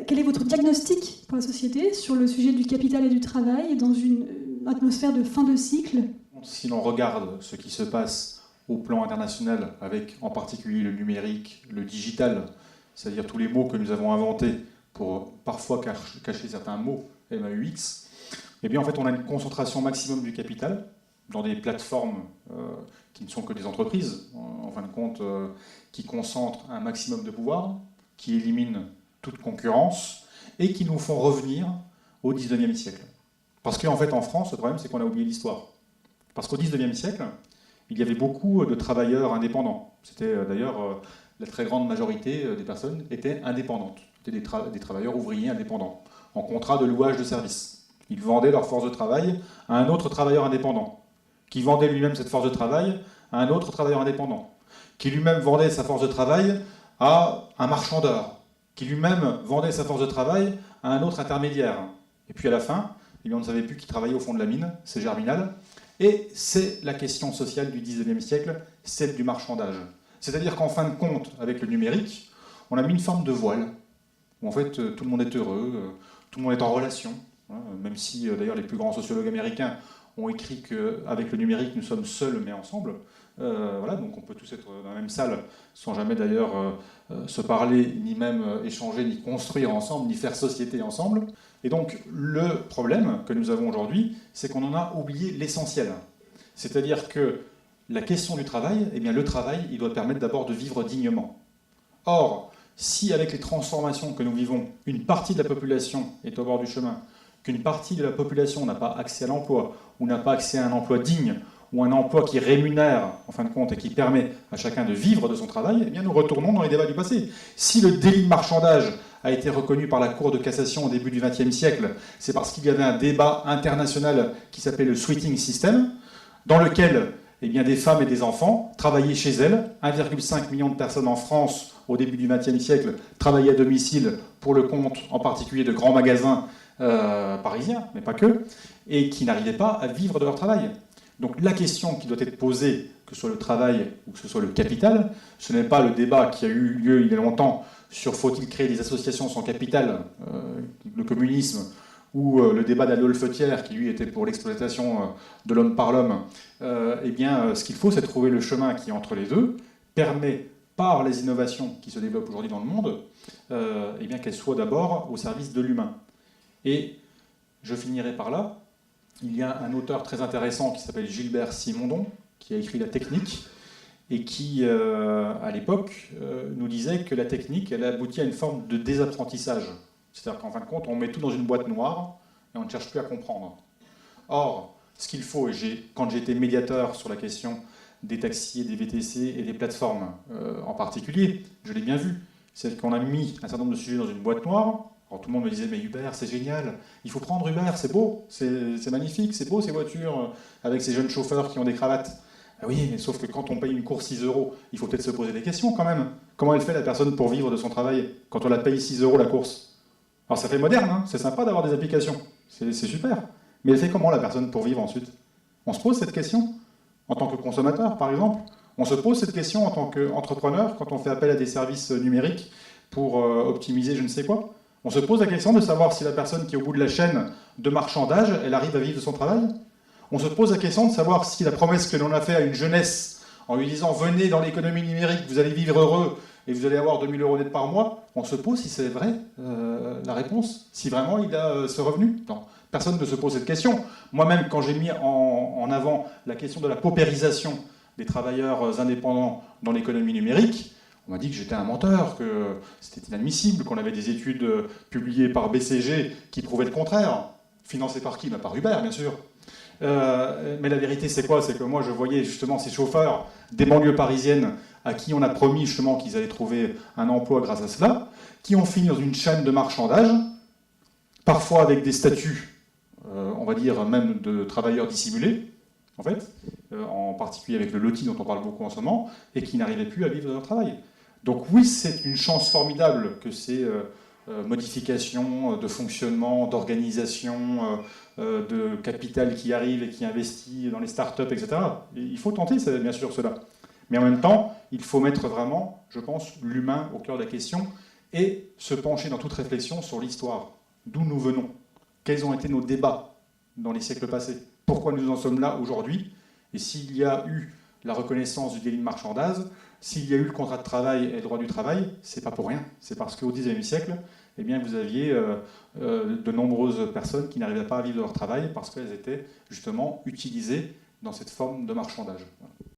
Quel est votre diagnostic pour la société sur le sujet du capital et du travail dans une atmosphère de fin de cycle? Si l'on regarde ce qui se passe au plan international, avec en particulier le numérique, le digital, c'est-à-dire tous les mots que nous avons inventés pour parfois cacher certains mots, MAUX, eh bien en fait on a une concentration maximum du capital dans des plateformes qui ne sont que des entreprises, en fin de compte, qui concentrent un maximum de pouvoir, qui éliminent toute concurrence et qui nous font revenir au 19e siècle. Parce qu'en fait, en France, le problème, c'est qu'on a oublié l'histoire. Parce qu'au 19e siècle, il y avait beaucoup de travailleurs indépendants. C'était d'ailleurs la très grande majorité des personnes étaient indépendantes. C'était des travailleurs ouvriers indépendants, en contrat de louage de service. Ils vendaient leur force de travail à un autre travailleur indépendant, qui vendait lui-même cette force de travail à un autre travailleur indépendant, qui lui-même vendait sa force de travail à un marchand d'or, qui lui-même vendait sa force de travail à un autre intermédiaire. Et puis à la fin, eh bien, on ne savait plus qui travaillait au fond de la mine, c'est Germinal. Et c'est la question sociale du 19e siècle, celle du marchandage. C'est-à-dire qu'en fin de compte, avec le numérique, on a mis une forme de voile, où en fait tout le monde est heureux, tout le monde est en relation, hein, même si d'ailleurs les plus grands sociologues américains ont écrit qu'avec le numérique nous sommes seuls mais ensemble. Voilà, donc on peut tous être dans la même salle sans jamais d'ailleurs se parler, ni même échanger, ni construire ensemble, ni faire société ensemble. Et donc le problème que nous avons aujourd'hui, c'est qu'on en a oublié l'essentiel. C'est-à-dire que la question du travail, eh bien le travail, il doit permettre d'abord de vivre dignement. Or, si avec les transformations que nous vivons, une partie de la population est au bord du chemin, qu'une partie de la population n'a pas accès à l'emploi, ou n'a pas accès à un emploi digne, ou un emploi qui rémunère, en fin de compte, et qui permet à chacun de vivre de son travail, eh bien nous retournons dans les débats du passé. Si le délit de marchandage a été reconnu par la Cour de cassation au début du XXe siècle, c'est parce qu'il y avait un débat international qui s'appelait le sweating system, dans lequel eh bien, des femmes et des enfants travaillaient chez elles. 1,5 million de personnes en France, au début du XXe siècle, travaillaient à domicile pour le compte, en particulier de grands magasins parisiens, mais pas que, et qui n'arrivaient pas à vivre de leur travail. Donc la question qui doit être posée, que ce soit le travail ou que ce soit le capital, ce n'est pas le débat qui a eu lieu il y a longtemps sur faut-il créer des associations sans capital, le communisme, ou le débat d'Adolphe Thiers, qui lui était pour l'exploitation de l'homme par l'homme. Eh bien, ce qu'il faut, c'est trouver le chemin qui, entre les deux, permet, par les innovations qui se développent aujourd'hui dans le monde, eh bien qu'elles soient d'abord au service de l'humain. Et je finirai par là. Il y a un auteur très intéressant qui s'appelle Gilbert Simondon, qui a écrit La Technique, et qui, à l'époque, nous disait que la technique, elle aboutit à une forme de désapprentissage. C'est-à-dire qu'en fin de compte, on met tout dans une boîte noire et on ne cherche plus à comprendre. Or, ce qu'il faut, et quand j'ai été médiateur sur la question des taxis, des VTC et des plateformes en particulier, je l'ai bien vu, c'est qu'on a mis un certain nombre de sujets dans une boîte noire. Alors, tout le monde me disait, mais Uber, c'est génial, il faut prendre Uber, c'est beau, c'est magnifique, c'est beau ces voitures avec ces jeunes chauffeurs qui ont des cravates. Ah oui, mais sauf que quand on paye une course 6 euros, il faut peut-être se poser des questions quand même. Comment elle fait la personne pour vivre de son travail quand on la paye 6 euros la course? Alors ça fait moderne, hein, c'est sympa d'avoir des applications, c'est super. Mais elle fait comment la personne pour vivre ensuite? On se pose cette question en tant que consommateur, par exemple. On se pose cette question en tant qu'entrepreneur quand on fait appel à des services numériques pour optimiser je ne sais quoi. On se pose la question de savoir si la personne qui est au bout de la chaîne de marchandage, elle arrive à vivre de son travail. On se pose la question de savoir si la promesse que l'on a faite à une jeunesse en lui disant « venez dans l'économie numérique, vous allez vivre heureux et vous allez avoir 2 000 € net par mois », on se pose si c'est vrai la réponse, si vraiment il a ce revenu. Non, personne ne se pose cette question. Moi-même, quand j'ai mis en avant la question de la paupérisation des travailleurs indépendants dans l'économie numérique, on m'a dit que j'étais un menteur, que c'était inadmissible, qu'on avait des études publiées par BCG qui prouvaient le contraire. Financées par qui? Par Uber, bien sûr. Mais la vérité, c'est quoi? C'est que moi, je voyais justement ces chauffeurs des banlieues parisiennes à qui on a promis justement qu'ils allaient trouver un emploi grâce à cela, qui ont fini dans une chaîne de marchandage, parfois avec des statuts, on va dire même de travailleurs dissimulés, en fait, en particulier avec le loti dont on parle beaucoup en ce moment, et qui n'arrivaient plus à vivre de leur travail. Donc oui, c'est une chance formidable que ces modifications de fonctionnement, d'organisation, de capital qui arrive et qui investit dans les startups, etc. Il faut tenter, bien sûr, cela. Mais en même temps, il faut mettre vraiment, je pense, l'humain au cœur de la question et se pencher dans toute réflexion sur l'histoire, d'où nous venons, quels ont été nos débats dans les siècles passés, pourquoi nous en sommes là aujourd'hui, et s'il y a eu la reconnaissance du délit de marchandage, s'il y a eu le contrat de travail et le droit du travail, c'est pas pour rien, c'est parce qu'au XIXe siècle, eh bien, vous aviez de nombreuses personnes qui n'arrivaient pas à vivre de leur travail parce qu'elles étaient justement utilisées dans cette forme de marchandage. Voilà.